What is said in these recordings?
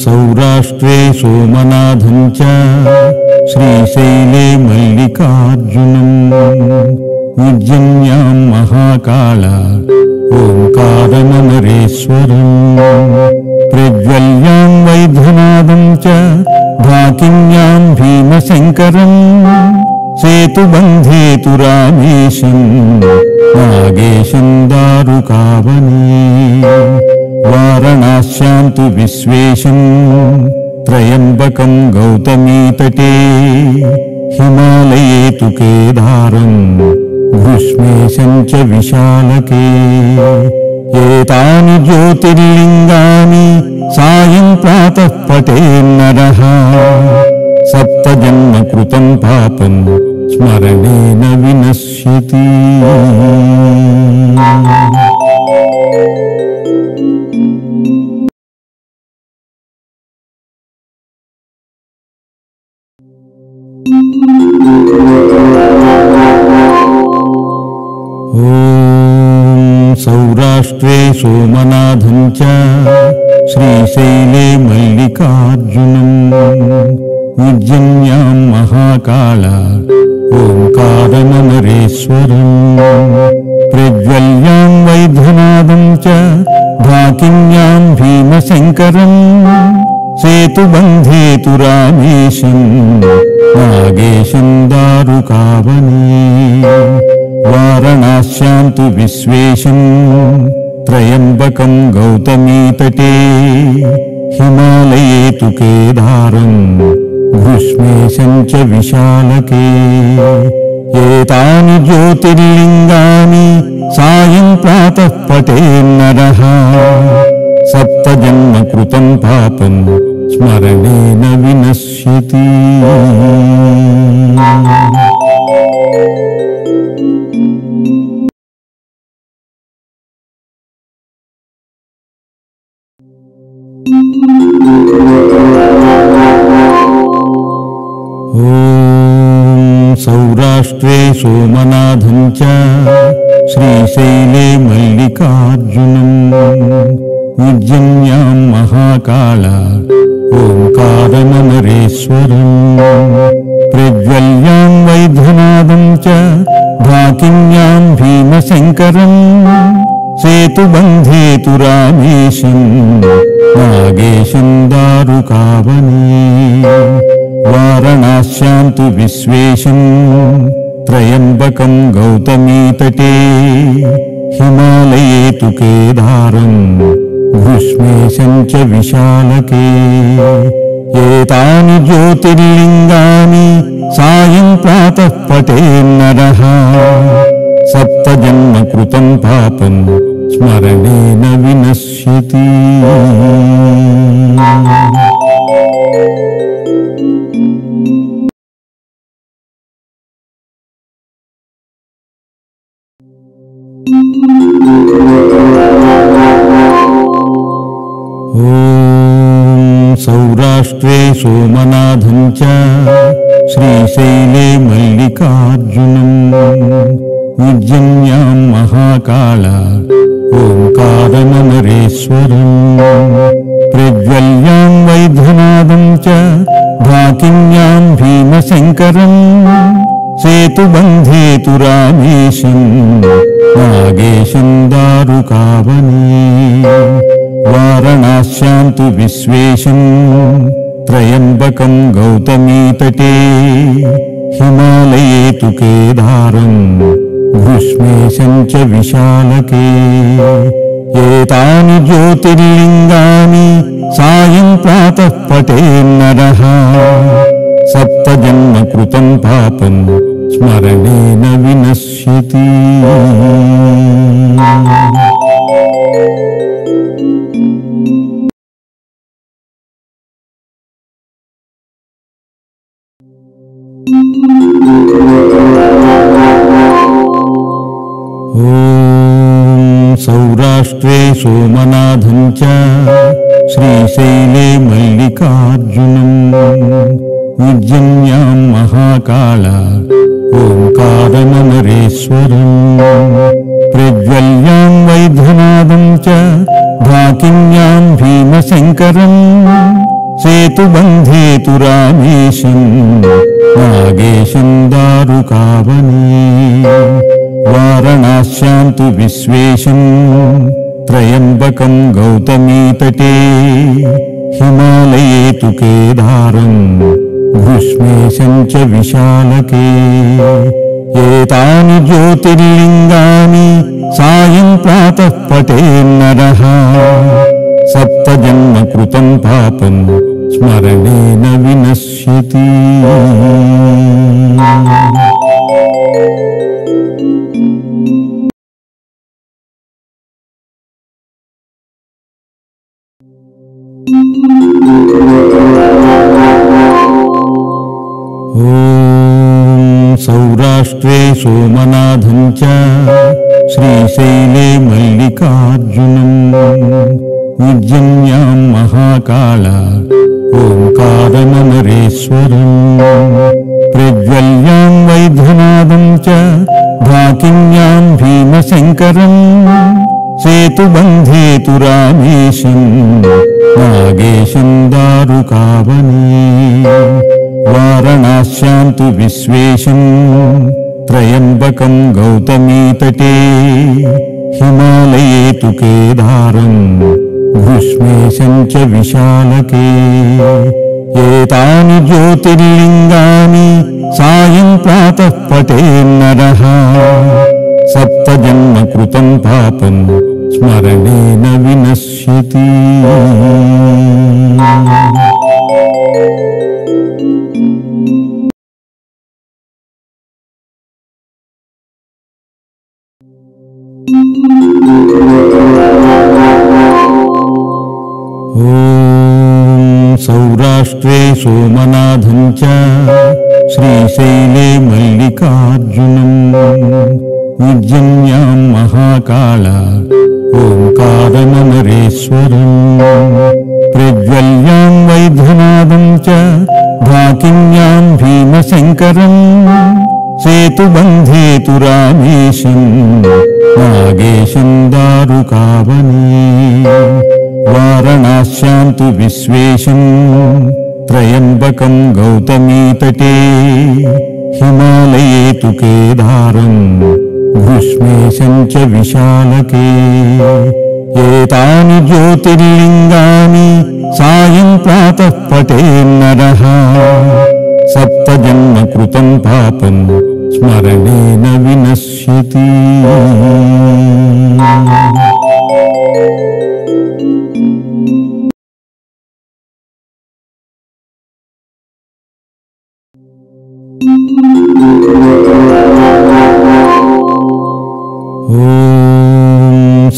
सौराष्ट्रे सोमनाथं च श्रीशैले मल्लिकार्जुनम् उज्जन्यां महाकाल ओंकारममरेश्वरम् प्रज्वल्यां वैद्यनाथं च ढाकिन्यां भीमशङ्करम् सेतुबन्धे तु रामेशं नागेशं दारुकावने वाराणस्यां तु विश्वेशं त्रयम्बकं गौतमीतटे हिमालये तु केदारं भृष्मेशं च विशालके एतानि ज्योतिर्लिङ्गानि सायं प्रातः पठेन्नरः सप्तजन्म कृतं पापं स्मरणेन विनश्यति। सौराष्ट्रे सोमनाथं च श्रीशैले मल्लिकार्जुनम् उज्जन्यां महाकाल ओंकारममरेश्वरम् प्रज्वल्यां वैद्यनाथं च ढाकिन्यां भीमशङ्करम् सेतुबन्धे तु रामेशं नागेशं दारुकावने वाराणस्यां तु विश्वेशं त्रयम्बकं गौतमीतटे हिमालये तु केदारं भृष्मेशं च विशालके एतानि ज्योतिर्लिङ्गानि सायं प्रातः पठेन्नरः सप्तजन्म कृतं पापं स्मरणेन विनश्यति। सौराष्ट्रे सोमनाथं च श्रीशैले मल्लिकार्जुनम् उज्जन्यां महाकाल ओंकारममरेश्वरम् प्रज्वल्यां वैद्यनाथं च ढाकिन्यां भीमशङ्करम् सेतुबन्धे तु रामेशं नागेशं दारुकावने वाराणस्यां तु विश्वेशं त्रयम्बकं गौतमीतटे हिमालये तु केदारं भृष्मेशं च विशालके एतानि ज्योतिर्लिङ्गानि सायं प्रातः पठेन्नरः सप्तजन्म कृतं पापं स्मरणेन विनश्यति। सौराष्ट्रे सोमनाथं च श्रीशैले मल्लिकार्जुनम् उज्जन्यां महाकाल ओंकारममरेश्वरम् प्रज्वल्यां वैद्यनाथं च ढाकिन्यां भीमशङ्करम् सेतुबन्धे तु रामेशं नागेशं दारुकावने वाराणस्यां तु विश्वेशं त्रयम्बकं गौतमीतटे हिमालये तु केदारं भृष्मेशं च विशालके एतानि ज्योतिर्लिङ्गानि सायं प्रातः पठेन्नरः सप्तजन्म कृतं पापं स्मरणेन विनश्यति। सौराष्ट्रे सोमनाथं च श्रीशैले मल्लिकार्जुनम् उज्जन्यां महाकाल ओंकारममरेश्वरम् प्रज्वल्यां वैद्यनादं च ढाकिन्यां भीमशङ्करम् सेतुबन्धे तु रामेशं नागेशं दारुकावने वारणास्यां तु विश्वेशं त्र्यम्बकं गौतमीतटे हिमालये तु केदारं घृष्मेशं च विशालके एतानि ज्योतिर्लिङ्गानि सायं प्रातः पठेन्नरः सप्तजन्म कृतं पापं स्मरणेन विनश्यति। सौराष्ट्रे सोमनाथं च श्रीशैले मल्लिकार्जुनम् उज्जयिन्यां महाकाल ओंकारममरेश्वरम् प्रज्वल्यां वैद्यनादं च ढाकिन्यां भीमशङ्करम् सेतुबन्धे तु रामेशं नागेशं दारुकावने वारणास्यां तु विश्वेशं त्र्यम्बकं गौतमीतटे हिमालये तु केदारं घृष्मेशं च विशालके एतानि ज्योतिर्लिङ्गानि सायं प्रातः पठेन्नरः सप्तजन्म कृतं पापं स्मरणेन विनश्यति। सौराष्ट्रे सोमनाथं च श्रीशैले मल्लिकार्जुनम् उज्जयिन्यां महाकाल ओंकारममरेश्वरम् प्रज्वल्यां वैद्यनादं च ढाकिन्यां भीमशङ्करम् सेतुबन्धे तु रामेशं नागेशं दारुकावने वारणास्यां तु विश्वेशं त्र्यम्बकं गौतमीतटे हिमालये तु केदारं घृष्मेशं च विशालके एतानि ज्योतिर्लिङ्गानि सायं प्रातः पठेन्नरः सप्तजन्म कृतं पापं स्मरणेन विनश्यति।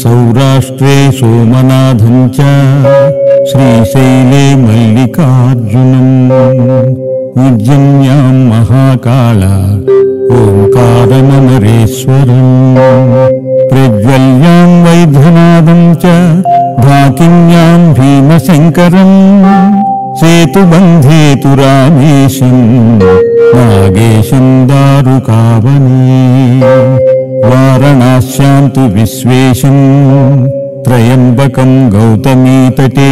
सौराष्ट्रे सोमनाथं च श्रीशैले मल्लिकार्जुनम् उज्जयिन्यां महाकाल ओंकारममरेश्वरम् प्रज्वल्यां वैद्यनादं च ढाकिन्यां भीमशङ्करम् सेतुबन्धे तु रामेशं नागेशं दारुकावने वारणास्यां तु विश्वेशं त्र्यम्बकं गौतमीतटे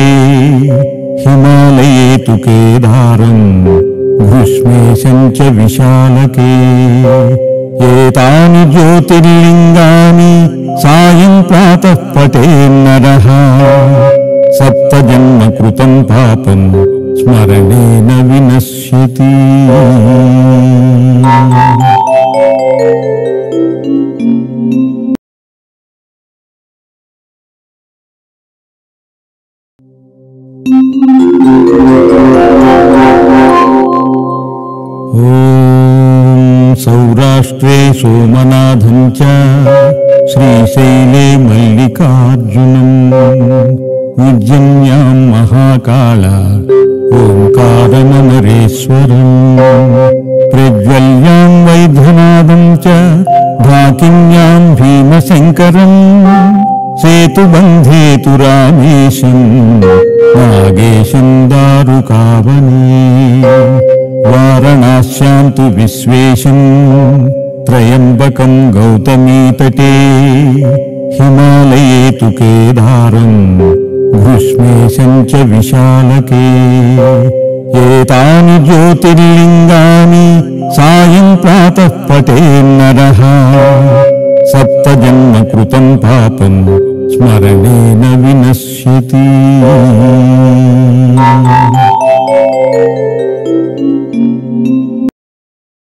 हिमालये तु केदारं घृष्मेशं च विशालके एतानि ज्योतिर्लिङ्गानि सायं प्रातः पठेन्नरः सप्तजन्म कृतं पापं स्मरणेन विनश्यति। सौराष्ट्रे सोमनाथं च श्रीशैले मल्लिकार्जुनम् उज्जयिन्यां महाकाल ओंकारममरेश्वरम् प्रज्वल्यां वैद्यनादं च ढाकिन्यां भीमशङ्करम् सेतुबन्धे तु रामेशं नागेशं दारुकावने वारणास्यां तु विश्वेशं త్రయంబకం గౌతమీతటే హిమాలయే తు కేదారం భృష్మేశం చ విశాలకే ఏతాని జ్యోతిర్లింగాని సాయం ప్రాతః పఠేన్నరః సప్తజన్మ కృతం పాపం స్మరణేన వినశ్యతి.